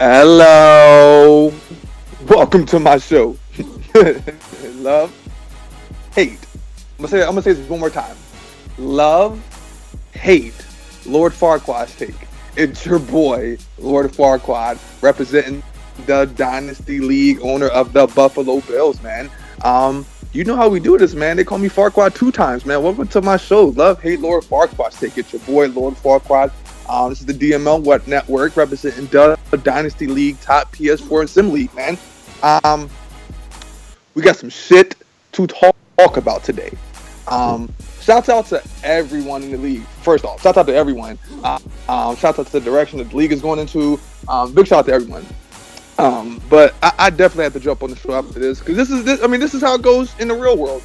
Hello. Welcome to my show. Love, hate. I'm gonna say this one more time. Love, hate. Lord Farquads take. It's your boy, Lord Farquaad, representing the Dynasty League, owner of the Buffalo Bills, man. You know how we do this, man. They call me Farquaad 2 times, man. Welcome to my show. Love, hate, Lord Farquaad take. It's your boy, Lord Farquaad. This is the DML Network representing the Dynasty League, top PS4 and Sim League, man. We got some shit to talk about today. Shouts out to everyone in the league. First off, shouts out to everyone. Shouts out to the direction that the league is going into. Big shout out to everyone. But I definitely have to jump on the show after this because this is how it goes in the real world.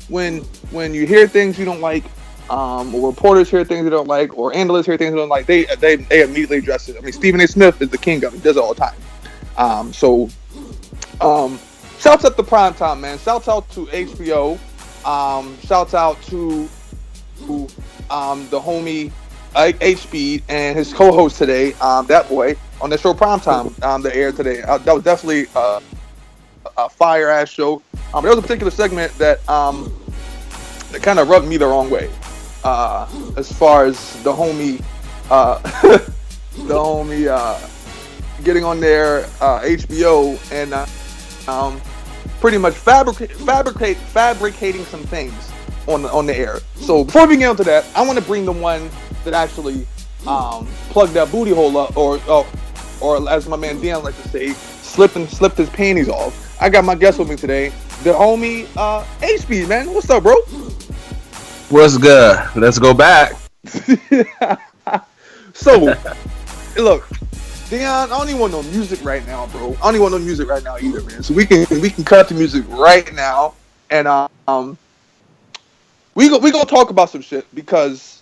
When you hear things you don't like, or reporters hear things they don't like, or analysts hear things they don't like, they immediately address it. I mean, Stephen A. Smith is the king of it. He does it all the time. Shouts out to Primetime, man. Shouts out to HBO. Shouts out to the homie H-Speed and his co-host today, that boy, on the show Primetime that aired today. That was definitely a fire-ass show. There was a particular segment that kind of rubbed me the wrong way. As far as the homie, getting on there, HBO, and pretty much fabricating some things on the air. So before we get into that, I want to bring the one that actually plugged that booty hole up, or as my man Dan likes to say, slipped his panties off. I got my guest with me today, the homie H-Speed, man. What's up, bro? What's good? Let's go back. So, look, Dion, I don't even want no music right now, bro. I don't even want no music right now either, man. So we can cut the music right now, and we gonna talk about some shit, because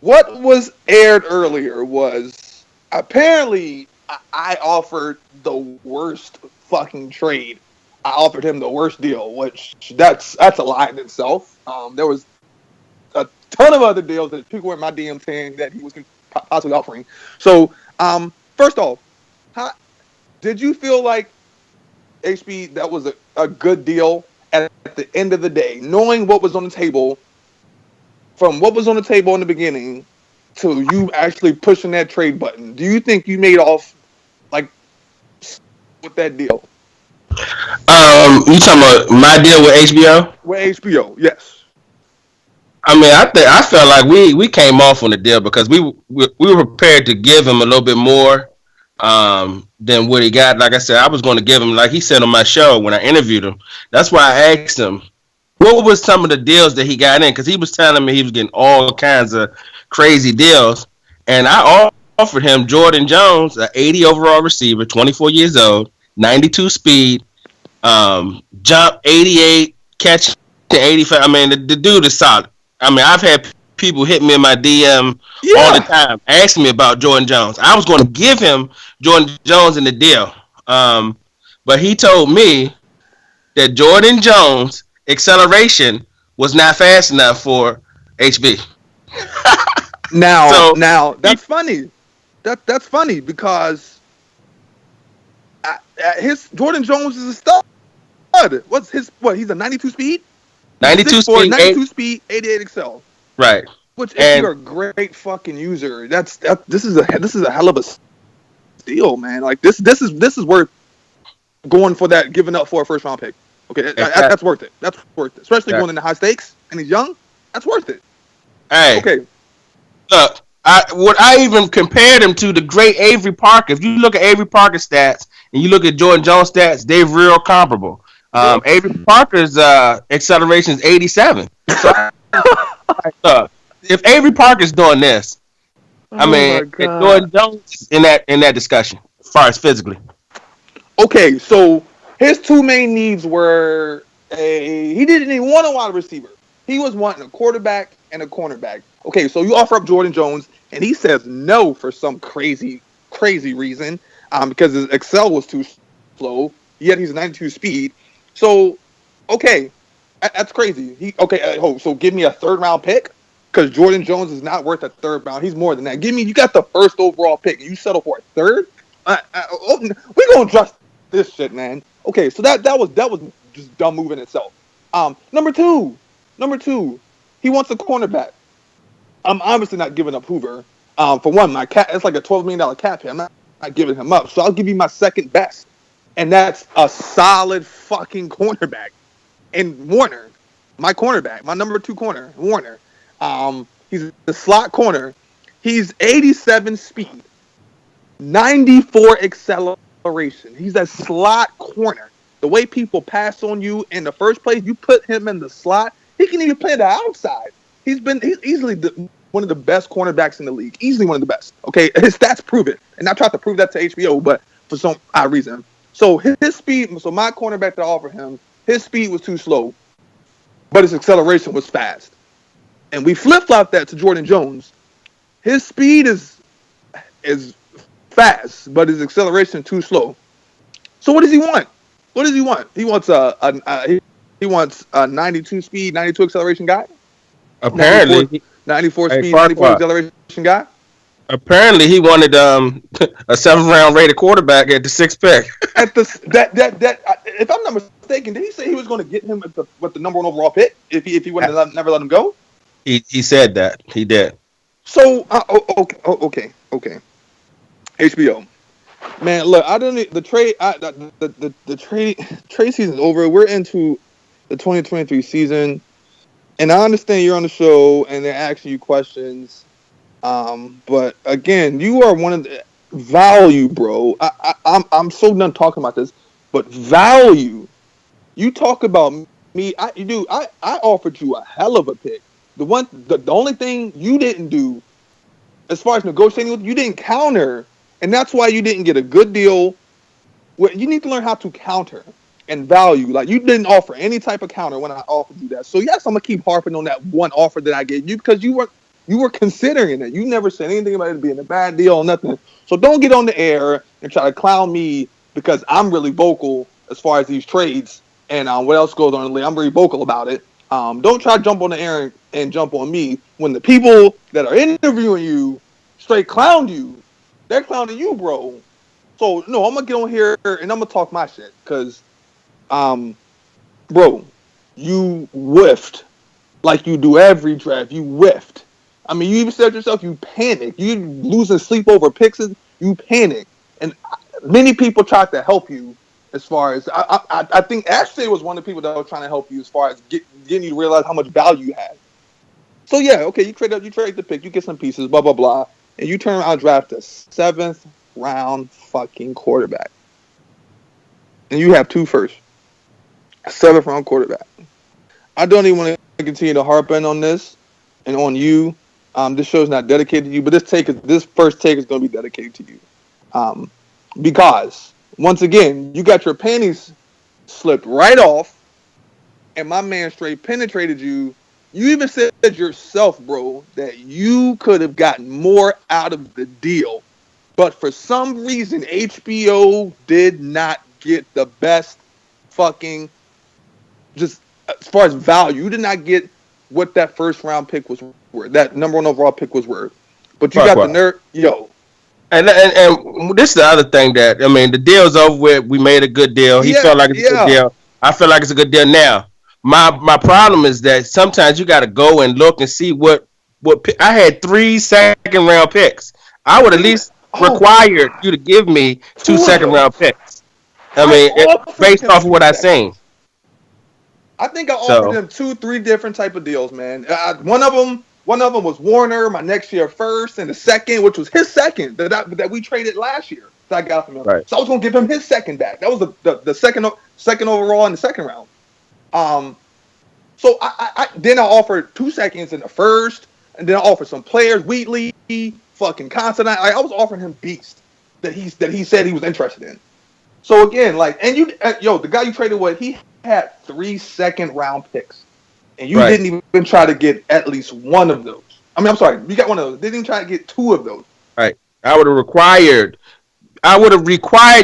what was aired earlier was apparently I offered the worst fucking trade. I offered him the worst deal, which that's a lie in itself. There was a ton of other deals that people were in my DM saying that he was possibly offering. So, first off, did you feel like HB that was a good deal at the end of the day, knowing what was on the table, from what was on the table in the beginning to you actually pushing that trade button? Do you think you made off like with that deal? You talking about my deal with HBO? With HBO, yes. I mean, I felt like we came off on the deal because we were prepared to give him a little bit more than what he got. Like I said, I was going to give him, like he said on my show when I interviewed him. That's why I asked him what was some of the deals that he got in, because he was telling me he was getting all kinds of crazy deals, and I offered him Jordan Jones, an 80 overall receiver, 24 years old, 92 speed, jump 88, catch to 85. I mean, the dude is solid. I mean, I've had people hit me in my DM all the time, asking me about Jordan Jones. I was going to give him Jordan Jones in the deal, but he told me that Jordan Jones' acceleration was not fast enough for HB. Now that's funny. That's funny because his Jordan Jones is a stud. He's a 92 speed? 92 speed, 92 speed, 88 Excel. Right. Which, if you're a great fucking user, this is a hell of a steal, man. Like this is worth going for that, giving up for a first round pick. Okay, that's worth it. That's worth it, especially going into high stakes and he's young. That's worth it. Hey, okay. Look, I even compared him to the great Avery Parker. If you look at Avery Parker's stats and you look at Jordan Jones' stats, they're real comparable. Avery Parker's acceleration is 87. So, if Avery Parker's doing this, I mean, Jordan Jones is in that discussion as far as physically. Okay, so his two main needs were he didn't even want a wide receiver. He was wanting a quarterback and a cornerback. Okay, so you offer up Jordan Jones, and he says no for some crazy reason, because his Excel was too slow. Yet he's 92 speed. So, okay, that's crazy. So give me a third round pick, because Jordan Jones is not worth a third round. He's more than that. You got the first overall pick, and you settle for a third? We gonna address this shit, man. Okay, so that was just dumb move in itself. Number two, he wants a cornerback. I'm obviously not giving up Hoover. For one, my cat, it's like a $12 million cap hit. I'm not giving him up. So I'll give you my second best. And that's a solid fucking cornerback. And Warner, my cornerback, my number 2 corner, Warner. He's the slot corner. He's 87 speed, 94 acceleration. He's a slot corner. The way people pass on you in the first place, you put him in the slot. He can even play the outside. He's easily one of the best cornerbacks in the league. Easily one of the best. Okay, his stats prove it. And I tried to prove that to HBO, but for some odd reason. So his speed, so my cornerback that I offered him, his speed was too slow, but his acceleration was fast. And we flip-flopped that to Jordan Jones. His speed is fast, but his acceleration too slow. So what does he want? What does he want? He wants a 92 speed, 92 acceleration guy. Apparently, 94 speed, 94 acceleration guy. Apparently, he wanted a 7th round rated quarterback at the 6th pick. At the if I'm not mistaken, did he say he was going to get him with the number 1 overall pick if he wouldn't have never let him go? He said that he did. So okay. HBO, man, look, I don't need the trade. The trade season's over. We're into the 2023 season, and I understand you're on the show and they're asking you questions. But again, you are one of the value, bro. I'm so done talking about this, but value. You talk about me. I offered you a hell of a pick. The only thing you didn't do, as far as negotiating with, you didn't counter, and that's why you didn't get a good deal. You need to learn how to counter and value. Like, you didn't offer any type of counter when I offered you that. So yes, I'm gonna keep harping on that one offer that I gave you because you were considering it. You never said anything about it being a bad deal or nothing. So don't get on the air and try to clown me because I'm really vocal as far as these trades and what else goes on in the league. I'm very vocal about it. Don't try to jump on the air and jump on me when the people that are interviewing you straight clowned you. They're clowning you, bro. So, no, I'm going to get on here and I'm going to talk my shit because, bro, you whiffed like you do every draft. You whiffed. I mean, you even said yourself, you panicked. You losing sleep over picks, you panicked. And many people tried to help you as far as, I think Ashley was one of the people that was trying to help you as far as getting you to realize how much value you had. So, yeah, okay, you trade the pick, you get some pieces, blah, blah, blah, and you turn around and draft a 7th round fucking quarterback. And you have 2 firsts. A 7th round quarterback. I don't even want to continue to harp in on this and on you. This show is not dedicated to you, but this first take is going to be dedicated to you. Because, once again, you got your panties slipped right off, and my man straight penetrated you. You even said yourself, bro, that you could have gotten more out of the deal. But for some reason, HBO did not get the best fucking, just as far as value. You did not get what that first round pick was worth, that number 1 overall pick was worth. But you got the nerve, yo. And this is the other thing that, I mean, the deal's over with. We made a good deal. He felt like it's a good deal. I feel like it's a good deal now. My problem is that sometimes you got to go and look and see what I had 3 second-round picks. I would at least required you to give me 2 second-round picks. I mean, based off of what I seen. I think I offered them 2-3 different type of deals, man. One of them was Warner, my next year first, and the second, which was his second that we traded last year that I got from him. Right. So I was gonna give him his second back. That was the second overall in the second round. So I then I offered 2 seconds in the first, and then I offered some players, Wheatley, fucking Constantine. I was offering him beast that he said he was interested in. So again, like, and the guy you traded with, he had 3 second-round picks, and you didn't even try to get at least one of those. I mean, I'm sorry, you got one of those. Didn't even try to get 2 of those. Right. I would have required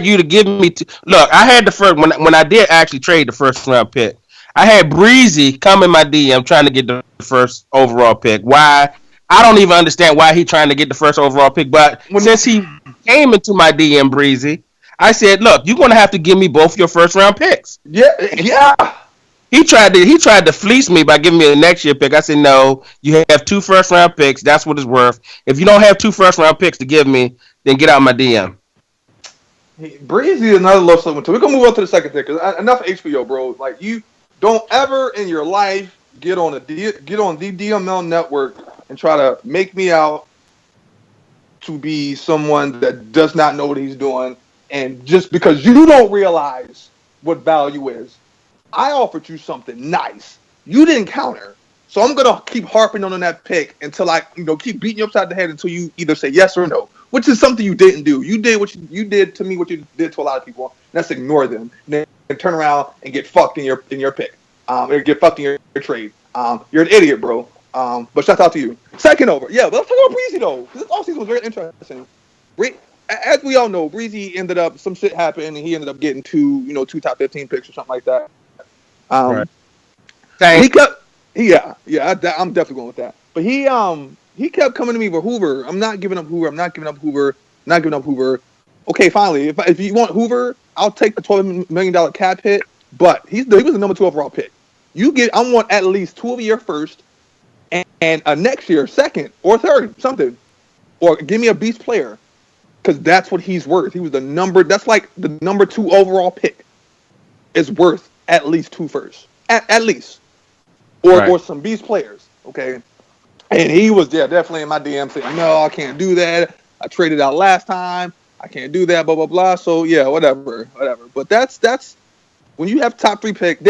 you to give me look, I had the first when I did actually trade the first round pick. I had Breezy come in my DM trying to get the first overall pick. Why? I don't even understand why he's trying to get the first overall pick. But since he came into my DM, Breezy. I said, "Look, you're gonna have to give me both your first round picks." Yeah. He tried to fleece me by giving me a next year pick. I said, "No, you have 2 first round picks. That's what it's worth. If you don't have 2 first round picks to give me, then get out my DM." Breezy is another love someone too. We're gonna move on to the second thing because enough HBO, bro. Like you don't ever in your life get on the DML network and try to make me out to be someone that does not know what he's doing, and just because you don't realize what value is, I offered you something nice. You didn't counter. So I'm gonna keep harping on that pick until I, keep beating you upside the head until you either say yes or no, which is something you didn't do. You did what you did to me, what you did to a lot of people. And that's ignore them and then turn around and get fucked in your pick, or get fucked in your trade. You're an idiot, bro. But shout out to you. Second over, yeah. But let's talk about Breezy though. This offseason was very interesting. As we all know, Breezy ended up, some shit happened, and he ended up getting two top 15 picks or something like that. Right. He kept, I'm definitely going with that. But he kept coming to me with Hoover. I'm not giving up Hoover. I'm not giving up Hoover. Not giving up Hoover. Okay, finally, if you want Hoover, I'll take the $12 million cap hit. But he was the number 2 overall pick. I want at least 2 of your first and a next year second or third something, or give me a beast player because that's what he's worth. He was that's like the number 2 overall pick is worth at least 2 firsts. At least. Or some beast players, okay? And he was definitely in my DM saying, no, I can't do that. I traded out last time. I can't do that, blah, blah, blah. So, yeah, whatever. But that's when you have top 3 pick,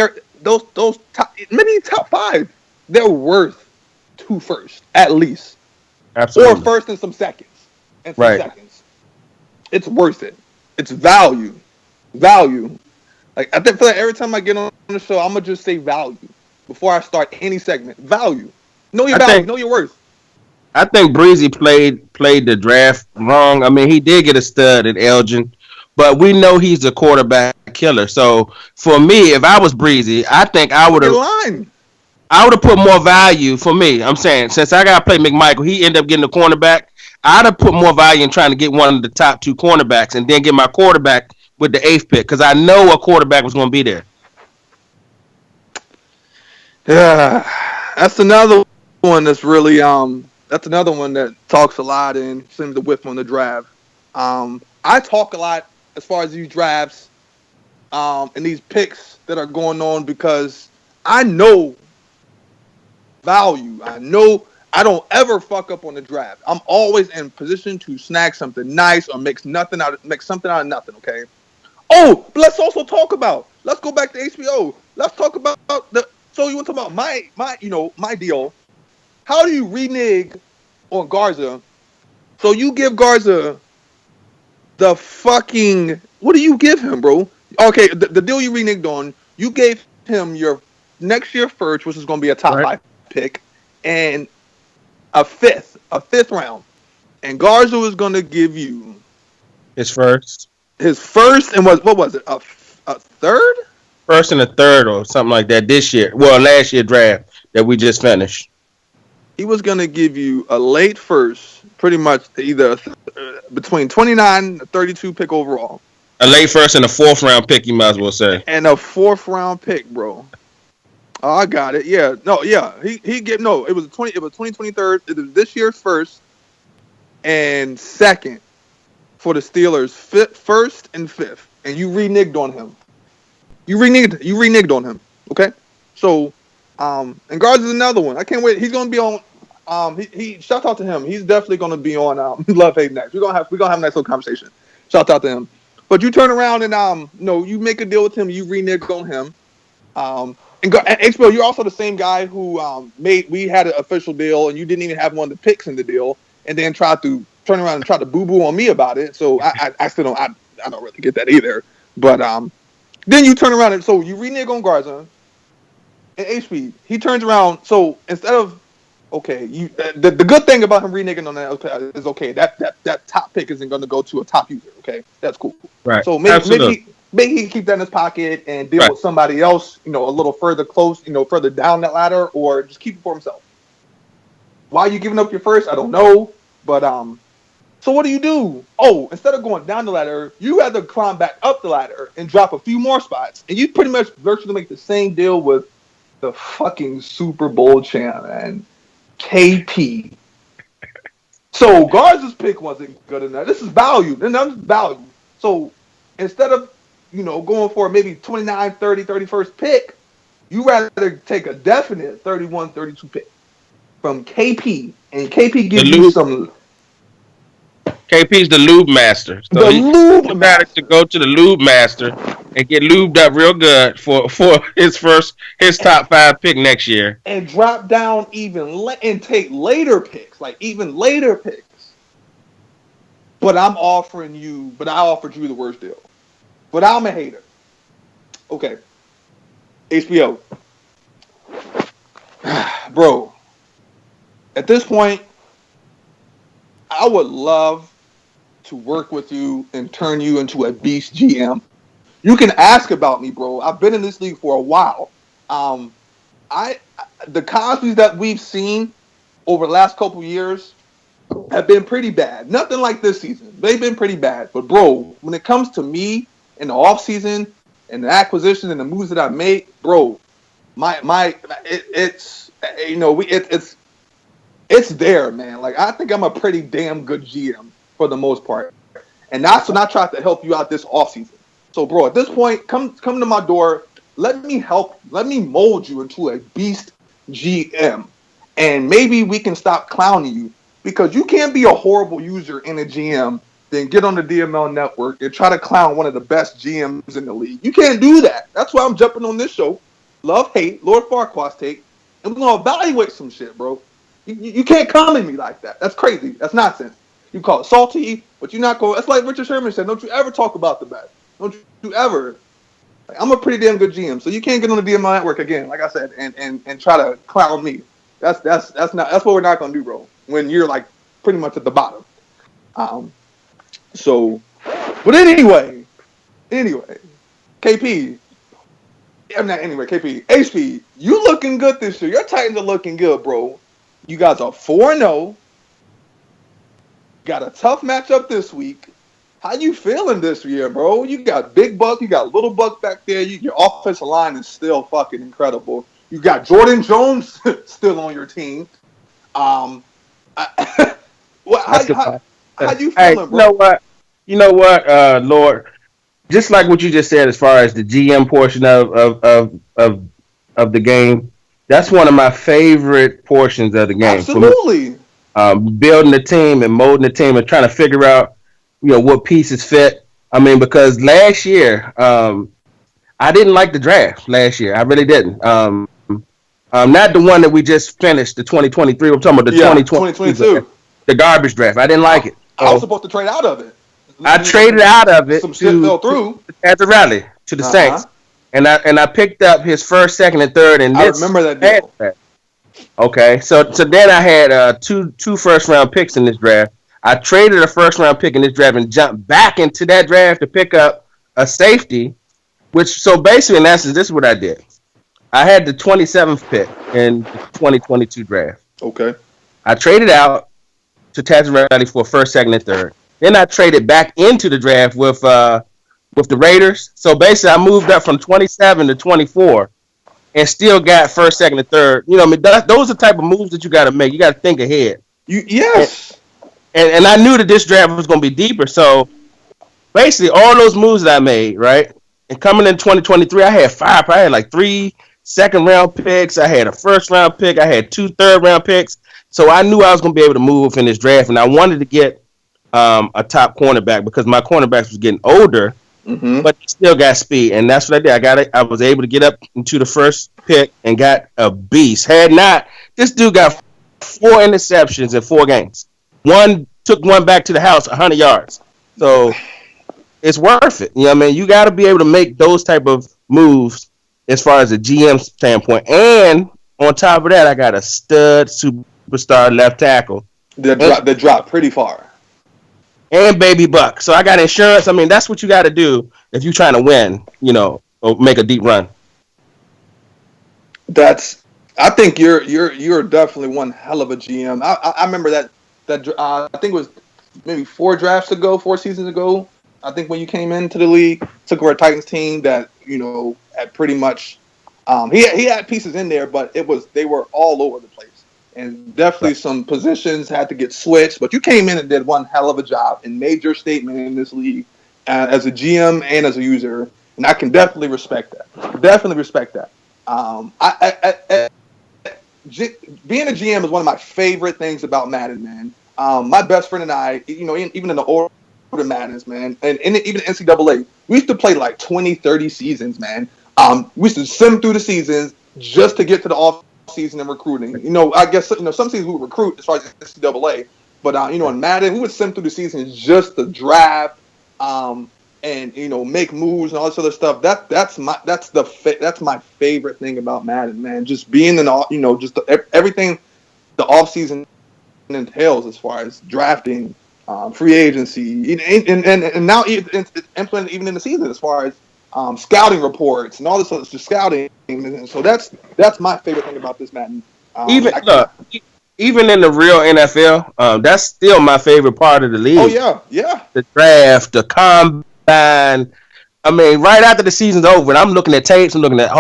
those top, maybe top 5, they're worth 2 firsts, at least. Absolutely. Or first and some seconds. Seconds. It's worth it. It's value. Like, I feel like every time I get on the show, I'm going to just say value before I start any segment. Value. Know your value. Know your worth. I think Breezy played the draft wrong. I mean, he did get a stud at Elgin, but we know he's a quarterback killer. So, for me, if I was Breezy, I think I would have put more value for me. I'm saying, since I got to play McMichael, he ended up getting the cornerback. I'd have put more value in trying to get one of the top 2 cornerbacks and then get my quarterback with the 8th pick, because I know a quarterback was going to be there. Yeah, that's another one that's really that's another one that talks a lot and seems to whiff on the draft. I talk a lot as far as these drafts and these picks that are going on because I know value. I know I don't ever fuck up on the draft. I'm always in position to snag something nice or make something out of nothing. Okay. Oh, but let's also talk about. Let's go back to HBO. Let's talk about the. So you want to talk about my deal? How do you renege on Garza? So you give Garza the fucking. What do you give him, bro? Okay, the deal you reneged on. You gave him your next year first, which is going to be a top 5 pick, and a fifth round. And Garza was going to give you his first, and what was it? A third? First and a third or something like that this year. Well, last year draft that we just finished. He was going to give you a late first, pretty much either between 29 and 32 pick overall. A late first and a 4th round pick, you might as well say. And a 4th round pick, bro. Oh, I got it. Yeah. No, yeah. It was 2023. It was this year's first and second for the Steelers, first and 5th. And you reneged on him. You reneged on him. Okay? So, and Guards is another one. I can't wait. He's going to be on, he shout out to him. He's definitely going to be on Love Hate next. We're going to have a nice little conversation. Shout out to him. But you turn around and, you make a deal with him. You renege on him. And HBO, you're also the same guy who we had an official deal and you didn't even have one of the picks in the deal and then tried to turn around and try to boo-boo on me about it. So I still don't, I don't really get that either. But then you turn around and so you renege on Garza and HP. He turns around. So instead of, okay, the good thing about him reneging on that is okay, that top pick isn't going to go to a top user. Okay, that's cool. Right. So maybe he can keep that in his pocket and deal with somebody else, a little further further down that ladder, or just keep it for himself. Why are you giving up your first? I don't know, but So what do? Oh, instead of going down the ladder, you had to climb back up the ladder and drop a few more spots. And you pretty much virtually make the same deal with the fucking Super Bowl champ, man. KP. So Garza's pick wasn't good enough. This is value. And that's value. So instead of, going for maybe 29, 30, 31st pick, you rather take a definite 31, 32 pick from KP. And KP gives you some. KP's the lube master. So he managed to go to the lube master and get lubed up real good for his top 5 pick next year. And drop down and take later picks, like even later picks. But I offered you the worst deal. But I'm a hater. Okay. HBO. Bro. At this point, I would love to work with you and turn you into a beast GM. You can ask about me, bro. I've been in this league for a while. The Cosbys that we've seen over the last couple years have been pretty bad. Nothing like this season. They've been pretty bad. But bro, when it comes to me in the offseason and the acquisitions and the moves that I make, bro, it's there, man. Like, I think I'm a pretty damn good GM for the most part. And that's when I tried to help you out this offseason. So, bro, at this point, come to my door. Let me help. Let me mold you into a beast GM. And maybe we can stop clowning you. Because you can't be a horrible user in a GM, then get on the DML network and try to clown one of the best GMs in the league. You can't do that. That's why I'm jumping on this show. Love, hate, Lord Farquaad's take. And we're going to evaluate some shit, bro. You can't come at me like that. That's crazy. That's nonsense. You call it salty, but you're not going. That's like Richard Sherman said. Don't you ever talk about the bad. Don't you ever. Like, I'm a pretty damn good GM, so you can't get on the DML network again, like I said, and try to clown me. That's what we're not gonna do, bro. When you're like pretty much at the bottom. But anyway, KP. KP. HP, you looking good this year. Your Titans are looking good, bro. You guys are 4-0. Got a tough matchup this week. How you feeling this year, bro? You got Big Buck, you got Little Buck back there. Your offensive line is still fucking incredible. You got Jordan Jones still on your team. How you feeling, bro? You know what, Lord? Just like what you just said, as far as the GM portion of the game, that's one of my favorite portions of the game. Absolutely. Building the team and molding the team and trying to figure out, what pieces fit. I mean, because last year, I didn't like the draft last year. I really didn't. Not the one that we just finished, the 2023. I'm talking about the 2022. The garbage draft. I didn't like it. I was supposed to trade out of it. I traded out of it. Some shit fell through. At the rally to the Saints. And I picked up his first, second, and third. And I remember that deal. Okay, so then I had two first round picks in this draft. I traded a first round pick in this draft and jumped back into that draft to pick up a safety. So basically, in essence, this is what I did. I had the 27th pick in the 2022 draft. Okay. I traded out to Tazarelli for first, second, and third. Then I traded back into the draft with the Raiders. So basically, I moved up from 27 to 24 and still got first, second, and third. Those are the type of moves that you got to make. You got to think ahead. Yes. And I knew that this draft was going to be deeper. So basically, all those moves that I made, right? And coming in 2023, I had like 3 second-round picks. I had a first-round pick. I had 2 third-round picks. So I knew I was going to be able to move in this draft. And I wanted to get a top cornerback because my cornerbacks was getting older, but still got speed. And that's what I did. I was able to get up into the first pick and got a beast. Had not, this dude got 4 interceptions in 4 games. Took one back to the house, 100 yards. So it's worth it. You know what I mean? You got to be able to make those type of moves as far as a GM standpoint. And on top of that, I got a stud superstar left tackle. That dropped pretty far. And Baby Buck. So I got insurance. I mean, that's what you got to do if you're trying to win, or make a deep run. I think you're definitely one hell of a GM. I remember that I think it was maybe 4 seasons ago. I think when you came into the league, took over a Titans team that had pretty much. He had pieces in there, but they were all over the place, and definitely some positions had to get switched. But you came in and did one hell of a job and made your statement in this league as a GM and as a user, and I can definitely respect that. Definitely respect that. Being a GM is one of my favorite things about Madden, man. My best friend and I, even in the older Maddens, man, and even the NCAA, we used to play like 20, 30 seasons, man. We used to sim through the seasons just to get to the off season and recruiting. I guess some seasons we would recruit as far as NCAA, but in Madden we would sim through the seasons just to draft, and make moves and all this other stuff. That's my favorite thing about Madden, man. Just being in all, just everything the off season entails as far as drafting, free agency, and now it's implemented even in the season as far as scouting reports and all this other just scouting. And so that's my favorite thing about this Madden. Even in the real NFL, that's still my favorite part of the league. Oh yeah. The draft, the combine. I mean, right after the season's over, and I'm looking at tapes. I'm looking at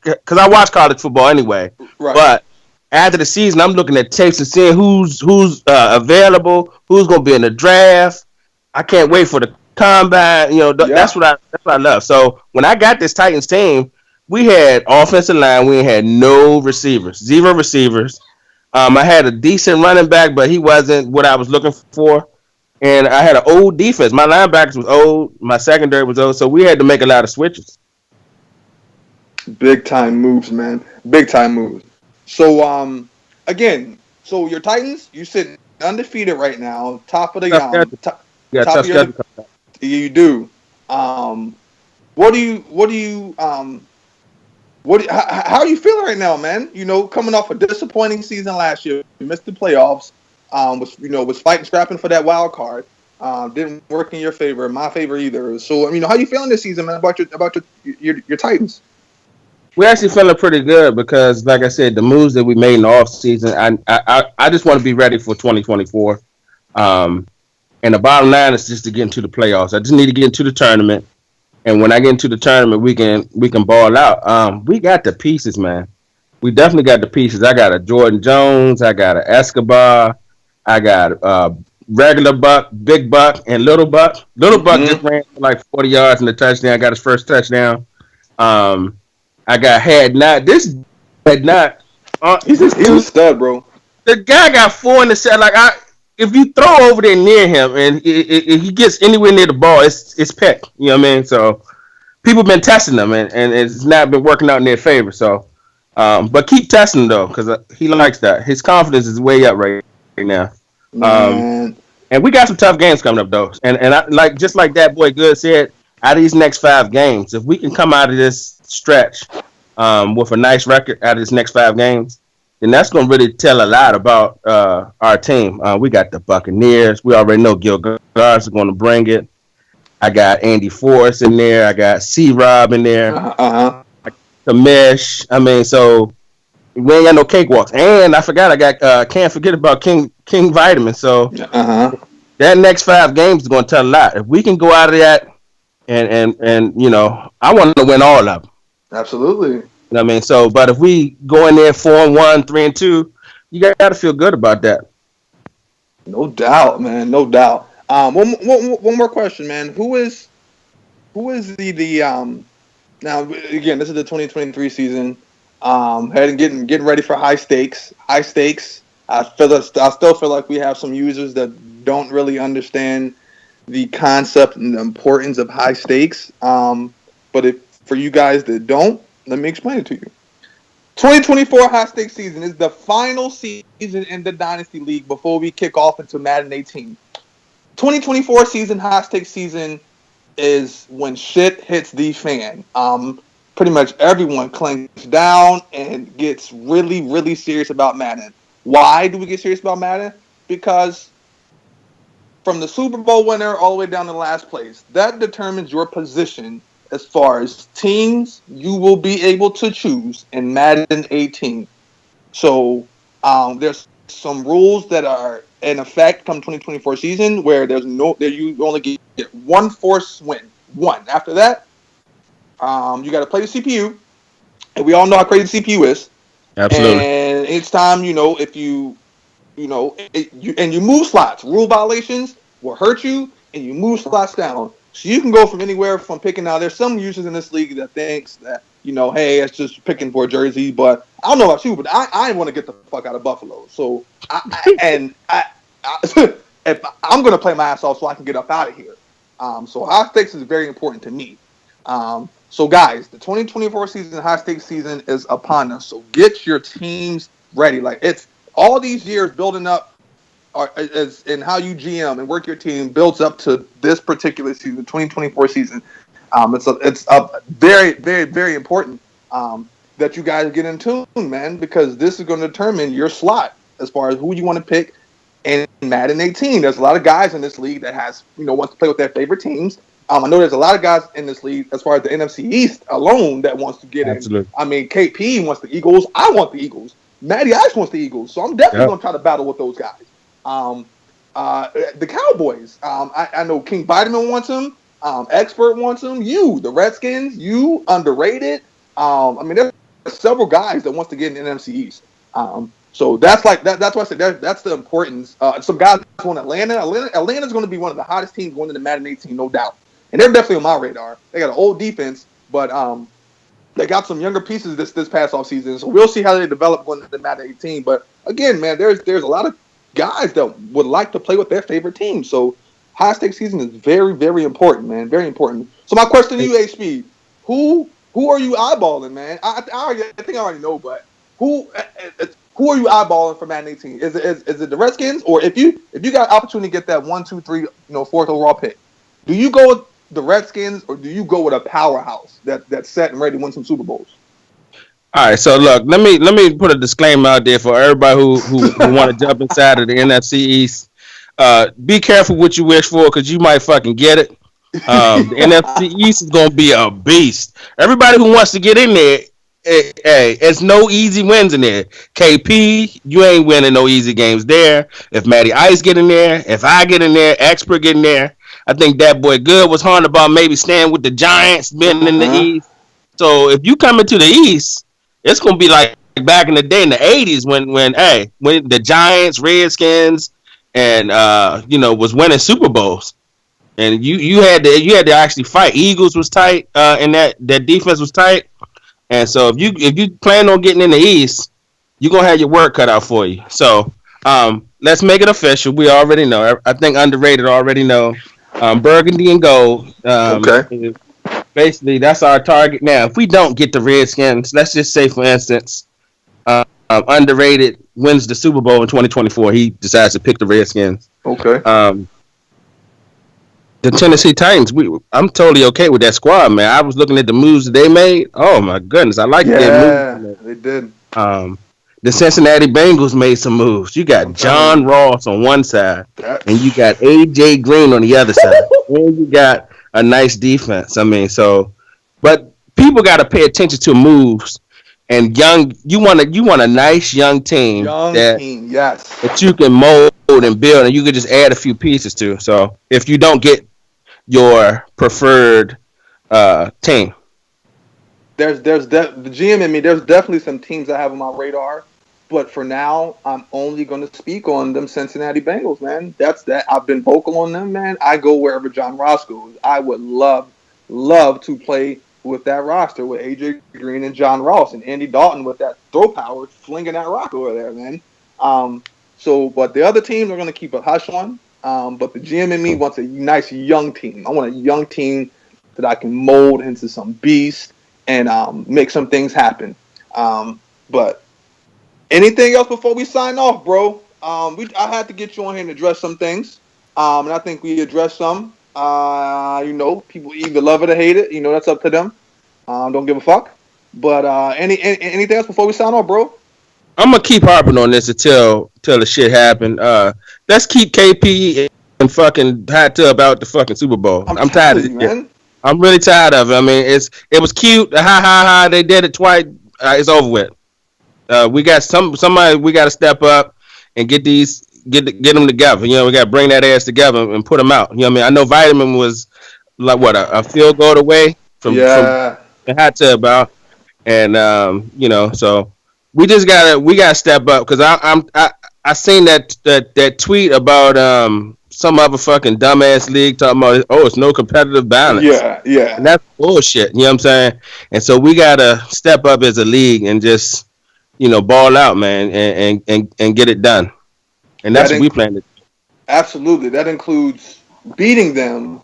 because I watch college football anyway. Right. But after the season, I'm looking at tapes and seeing who's available, who's going to be in the draft. I can't wait for the combine. That's what I love. So when I got this Titans team, we had offensive line. We had no receivers, 0 receivers. I had a decent running back, but he wasn't what I was looking for. And I had an old defense. My linebackers was old. My secondary was old. So we had to make a lot of switches. Big time moves, man. Big time moves. So, again, your Titans, you sit undefeated right now, top of the top of your, you do. How are you feeling right now, man? Coming off a disappointing season last year, you missed the playoffs. Was fighting, scrapping for that wild card. Didn't work in your favor, my favor either. So, how you feeling this season, man? About your Titans? We're actually feeling pretty good because, like I said, the moves that we made in the off season, I just want to be ready for 2024. And the bottom line is just to get into the playoffs. I just need to get into the tournament, and when I get into the tournament, we can ball out. We got the pieces, man. We definitely got the pieces. I got a Jordan Jones. I got an Escobar. I got regular Buck, Big Buck, and Little Buck. Little Buck just ran for like 40 yards in the touchdown. Got his first touchdown. I got Had Not. This Had Not. He's a stud, bro. The guy got 4 in the set. Like if you throw over there near him and he gets anywhere near the ball, it's peck. You know what I mean? So people been testing him and it's not been working out in their favor. So, but keep testing though because he likes that. His confidence is way up right now. And we got some tough games coming up though. And I, just like that boy Good said, out of these next 5 games, if we can come out of this stretch with a nice record out of this next 5 games, then that's going to really tell a lot about our team. We got the Buccaneers. We already know Gil Gars is going to bring it. I got Andy Forrest in there. I got C-Rob in there. Kamish. I mean, so we ain't got no cakewalks. And I forgot, I got can't forget about King Vitamin. So that next 5 games is going to tell a lot. If we can go out of that and I want to win all of them. Absolutely. You know what I mean? So, but if we go in there 4-1, 3-2, you got to feel good about that. No doubt, man. No doubt. One more question, man. Who is the now again? This is the 2023 season. Getting ready for high stakes. I still feel like we have some users that don't really understand the concept and the importance of high stakes. But for you guys that don't, let me explain it to you. 2024 high stakes season is the final season in the Dynasty League before we kick off into Madden 18. 2024 season, high stakes season, is when shit hits the fan. Pretty much everyone clanks down and gets really, really serious about Madden. Why do we get serious about Madden? Because from the Super Bowl winner all the way down to last place, that determines your position as far as teams you will be able to choose in Madden 18. So there's some rules that are in effect come 2024 season where you only get one force win. One. After that, you got to play the CPU, and we all know how crazy the CPU is. Absolutely. And each time, if you move slots, rule violations will hurt you, and you move slots down. So you can go from anywhere from picking. Now, there's some users in this league that thinks that, hey, it's just picking for a jersey. But I don't know about you, but I want to get the fuck out of Buffalo. So if I'm going to play my ass off so I can get up out of here. So high stakes is very important to me. So guys, the 2024 season, high stakes season is upon us. So get your teams ready. Like, it's all these years building up. And how you GM and work your team builds up to this particular season, the 2024 season. It's very, very, very important that you guys get in tune, man, because this is going to determine your slot as far as who you want to pick in Madden 18. There's a lot of guys in this league that wants to play with their favorite teams. I know there's a lot of guys in this league as far as the NFC East alone that wants to get in. I mean, KP wants the Eagles. I want the Eagles. Matty Ice wants the Eagles. So I'm definitely going to try to battle with those guys. The Cowboys. I know King Vitamin wants him. Expert wants him. The Redskins. Underrated. I mean, there's several guys that wants to get in the NFC East. So that's like that. That's why I said that's the importance. Some guys want Atlanta. Atlanta's going to be one of the hottest teams going into Madden 18, no doubt. And they're definitely on my radar. They got an old defense, but they got some younger pieces this past off season. So we'll see how they develop going into Madden 18. But again, man, there's a lot of guys that would like to play with their favorite team. So high stakes season is very, very important, man. Very important. So my question to you, HP, who are you eyeballing, man? I think I already know, but who are you eyeballing for Madden 18? Is it the Redskins, or if you got an opportunity to get that 1, 2, 3, fourth overall pick, do you go with the Redskins or do you go with a powerhouse that's set and ready to win some Super Bowls? All right, so look, let me put a disclaimer out there for everybody who want to jump inside of the NFC East. Be careful what you wish for, because you might fucking get it. The NFC East is gonna be a beast. Everybody who wants to get in there, hey, it's no easy wins in there. KP, you ain't winning no easy games there. If Matty Ice get in there, if I get in there, Expert get in there, I think that boy Good was horned about maybe staying with the Giants, being in the East. So if you come into the East, it's gonna be like back in the day in the 80s when the Giants, Redskins, and was winning Super Bowls, and you had to actually fight. Eagles was tight, and that defense was tight, and so if you plan on getting in the East, you're gonna have your work cut out for you. So let's make it official. We already know. I think underrated already know. Burgundy and gold. Okay. Basically, that's our target. Now, if we don't get the Redskins, let's just say, for instance, underrated wins the Super Bowl in 2024. He decides to pick the Redskins. Okay. The Tennessee Titans, I'm totally okay with that squad, man. I was looking at the moves that they made. Oh, my goodness. I like their moves. Yeah, they did. The Cincinnati Bengals made some moves. You got John Ross on one side, and you got A.J. Green on the other side. And you got a nice defense. I mean, but people got to pay attention to moves. And you want a nice young team, that you can mold and build, and you can just add a few pieces to. So if you don't get your preferred team, there's the GM in me. There's definitely some teams I have on my radar, but for now, I'm only going to speak on them Cincinnati Bengals, man. That's that. I've been vocal on them, man. I go wherever John Ross goes. I would love to play with that roster with A.J. Green and John Ross and Andy Dalton with that throw power, flinging that rock over there, man. But the other teams are going to keep a hush on. But the GM in me wants a nice young team. I want a young team that I can mold into some beast and make some things happen. But anything else before we sign off, bro? I had to get you on here and address some things. And I think we addressed some. People either love it or hate it. That's up to them. Don't give a fuck. But anything else before we sign off, bro? I'm gonna keep harping on this until the shit happen. Let's keep KP and fucking hot tub out the fucking Super Bowl. I'm tired of it, man. I'm really tired of it. I mean, it was cute. Ha. They did it twice. It's over with. We got somebody. We got to step up. and get them together. You know, we got to bring that ass together and put them out. You know what I mean? I know Vitamin was like what a field goal away from Yeah. the hot tub out, and you know, so we gotta step up because I seen that tweet about some other fucking dumbass league talking about it's no competitive balance. Yeah. Yeah. And that's bullshit. You know what I'm saying? And so we gotta step up as a league and just, ball out, man, and get it done. And That that's what we inc- plan to do. Absolutely. That includes beating them.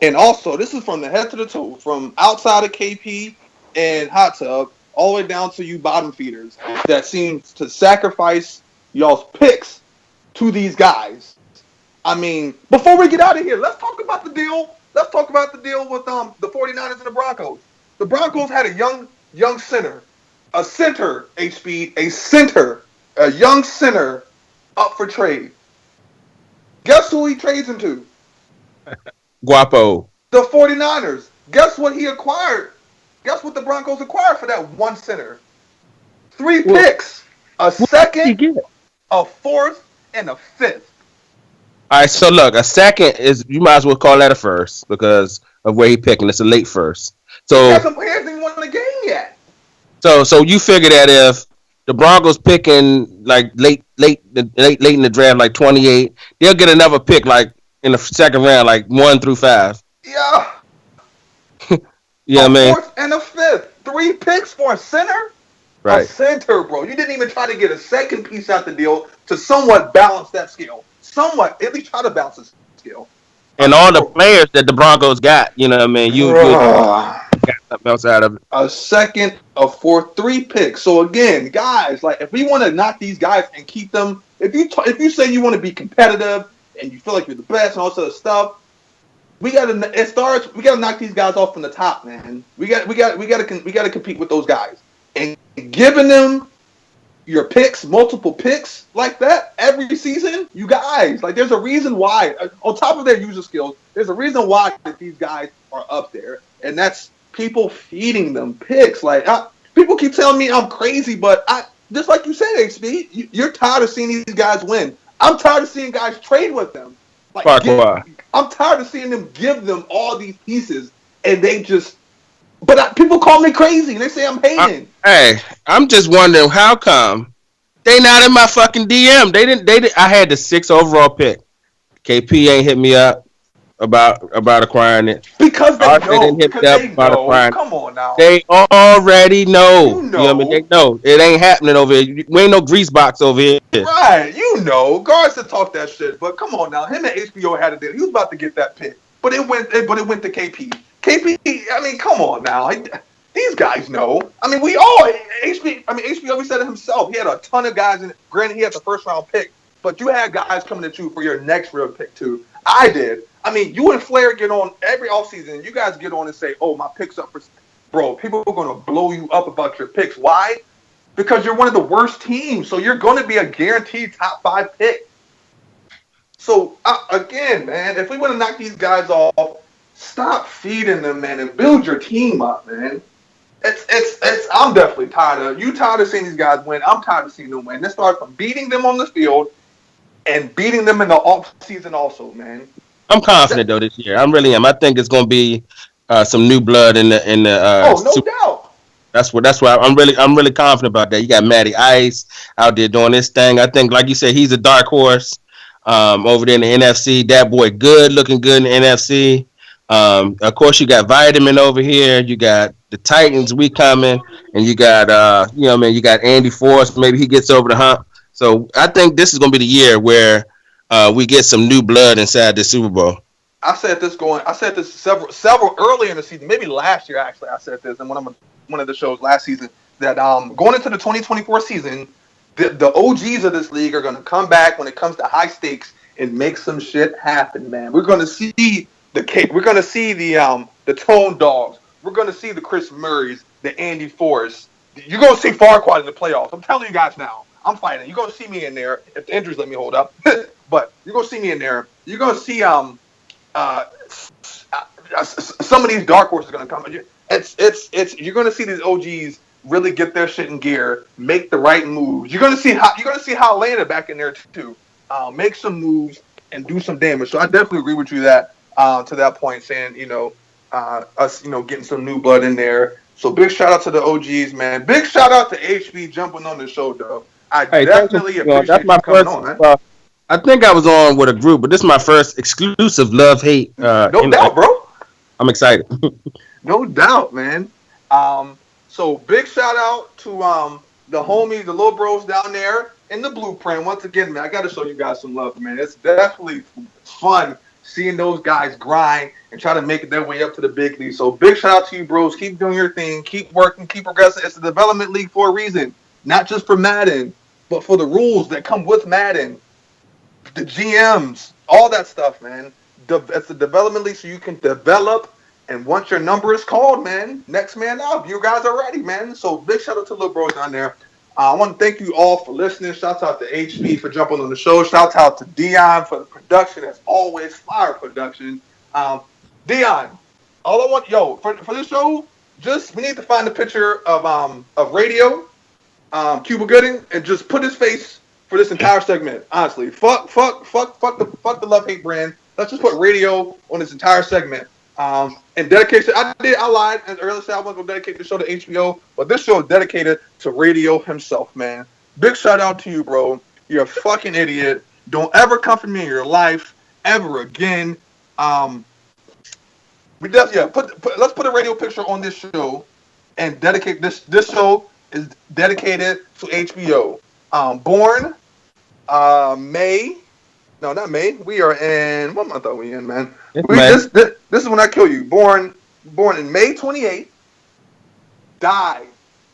And also, this is from the head to the toe, from outside of KP and hot tub all the way down to you bottom feeders that seem to sacrifice y'all's picks to these guys. I mean, before we get out of here, let's talk about the deal. Let's talk about the deal with the 49ers and the Broncos. The Broncos had a young center, a center, HB, a young center up for trade. Guess who he trades into? Guapo. The 49ers. Guess what he acquired? Guess what the Broncos acquired for that one center? 3 picks. A second, a fourth, and a fifth. All right, so look, a second is you might as well call that a first because of where he picking. It's a late first. So he hasn't even won the game yet. So you figure that if the Broncos picking like late in the draft, like 28, they'll get another pick like in the second round, like 1 through 5. Yeah. You know what I mean? Fourth and a fifth. 3 picks for a center? Right. A center, bro. You didn't even try to get a second piece out the deal to somewhat balance that scale. Somewhat. At least try to balance the scale. And all the players that the Broncos got, you know what I mean? You got something else out of it. A second, a fourth, 3 picks. So again, guys, like if we want to knock these guys and keep them, if you say you want to be competitive and you feel like you're the best and all this other stuff, we gotta knock these guys off from the top, man. We gotta compete with those guys. And giving them your picks, multiple picks like that every season, you guys, like there's a reason why, on top of their user skills, there's a reason why that these guys are up there. And that's people feeding them picks. Like, people keep telling me I'm crazy, but just like you said, HB, you're tired of seeing these guys win. I'm tired of seeing guys trade with them. Like, I'm tired of seeing them give them all these pieces, and they just. But people call me crazy. They say I'm hating. I'm just wondering how come they not in my fucking DM. They didn't. I had the 6th overall pick. KP ain't hit me up about acquiring it. Because they know. Acquiring Come on now. They already know. You know. You know what I mean? They know. It ain't happening over here. We ain't no grease box over here. Right. You know. Guards to talk that shit. But come on now. Him and HBO had a deal. He was about to get that pick. But it went to KP. KP, I mean, come on now. These guys know. I mean, HBO said it himself. He had a ton of guys in it. Granted, he had the first round pick, but you had guys coming at you for your next round pick, too. I did. I mean, you and Flair get on every offseason. You guys get on and say, oh, my pick's up for. Bro, people are going to blow you up about your picks. Why? Because you're one of the worst teams. So you're going to be a guaranteed top 5 pick. So, again, man, if we want to knock these guys off, stop feeding them, man, and build your team up, man. I'm definitely tired of seeing these guys win. I'm tired of seeing them win. This starts from beating them on the field and beating them in the off season also, man. I'm confident though this year. I really am. I think it's gonna be some new blood in the no doubt. That's why I'm really confident about that. You got Matty Ice out there doing this thing. I think, like you said, he's a dark horse over there in the NFC. That boy looking good in the NFC. Of course, you got Vitamin over here. You got the Titans. We coming, and you got you got Andy Force. Maybe he gets over the hump. So I think this is gonna be the year where we get some new blood inside the Super Bowl. I said this several earlier in the season, maybe last year actually. I said this in one of the shows last season that going into the 2024 season, the OGs of this league are going to come back when it comes to high stakes and make some shit happen, man. We're going to see the Tone Dogs. We're going to see the Chris Murrays, the Andy Forrest. You're going to see Farquads in the playoffs. I'm telling you guys now. I'm fighting. You're going to see me in there if the injuries let me hold up. But you're going to see me in there. You're going to see some of these dark horses are going to come. You're going to see these OGs really get their shit in gear, make the right moves. You're gonna see how Atlanta back in there too. Make some moves and do some damage. So I definitely agree with you that to that point, saying us getting some new blood in there. So big shout out to the OGs, man. Big shout out to HB jumping on the show, though. I definitely appreciate that's my you coming first, on, man. I think I was on with a group, but this is my first exclusive love hate. No doubt, bro. I'm excited. No doubt, man. So big shout out to the homies, the little bros down there in the blueprint. Once again, man, I got to show you guys some love, man. It's definitely fun seeing those guys grind and try to make their way up to the big league. So big shout out to you, bros. Keep doing your thing. Keep working. Keep progressing. It's a development league for a reason, not just for Madden, but for the rules that come with Madden, the GMs, all that stuff, man. It's a development league so you can develop. And once your number is called, man, next man up. You guys are ready, man. So big shout out to little bros down there. I want to thank you all for listening. Shout out to HB for jumping on the show. Shout out to Dion for the production. As always, fire production. Dion, all I want, for this show, we need to find a picture of Radio, Cuba Gooding, and just put his face for this entire segment. Honestly, fuck the love hate brand. Let's just put Radio on this entire segment. And dedication, I lied and earlier said I wasn't going to dedicate the show to HBO, but this show is dedicated to Radio himself, man. Big shout out to you, bro. You're a fucking idiot. Don't ever come for me in your life ever again. Let's put a Radio picture on this show and dedicate this show is dedicated to HBO. Born May. No, not May. We are in, what month are we in, man? This is when I kill you. Born in May 28th. Died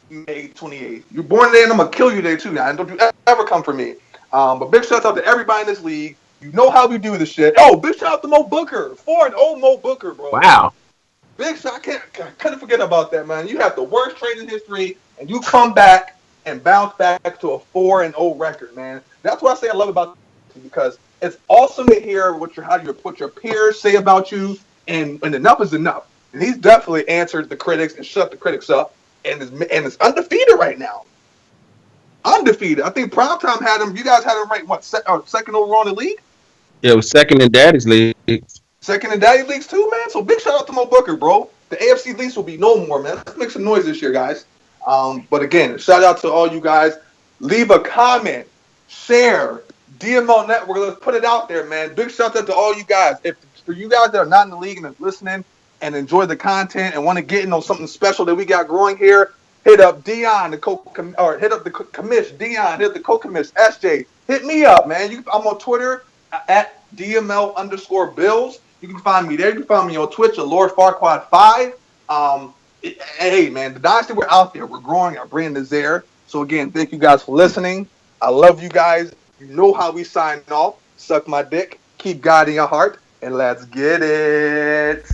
May 28th. You're born there and I'm going to kill you there too now. And don't you ever come for me. But big shout out to everybody in this league. You know how we do this shit. Oh, big shout out to Mo Booker. Mo Booker, bro. Wow. Big shout. I couldn't forget about that, man. You have the worst trade in history and you come back and bounce back to a 4-0 record, man. That's what I say I love about you, because it's awesome to hear what your peers say about you, and enough is enough. And he's definitely answered the critics and shut the critics up, and is undefeated right now. Undefeated. I think Primetime had him. You guys had him ranked second overall in the league? Yeah, it was second in Daddy's league. Second in Daddy's leagues too, man. So big shout out to Mo Booker, bro. The AFC leagues will be no more, man. Let's make some noise this year, guys. But again, shout out to all you guys. Leave a comment, share. DML Network, let's put it out there, man. Big shout out to all you guys. If for you guys that are not in the league and are listening and enjoy the content and want to get into something special that we got growing here, hit up Dion, hit up the commish, Dion, hit the co-commish, SJ. Hit me up, man. I'm on Twitter at DML_Bills. You can find me there. You can find me on Twitch at Lord Farquad 5. Hey, man, the Dynasty, we're out there. We're growing. Our brand is there. So again, thank you guys for listening. I love you guys. You know how we sign off. Suck my dick. Keep God in your heart. And let's get it.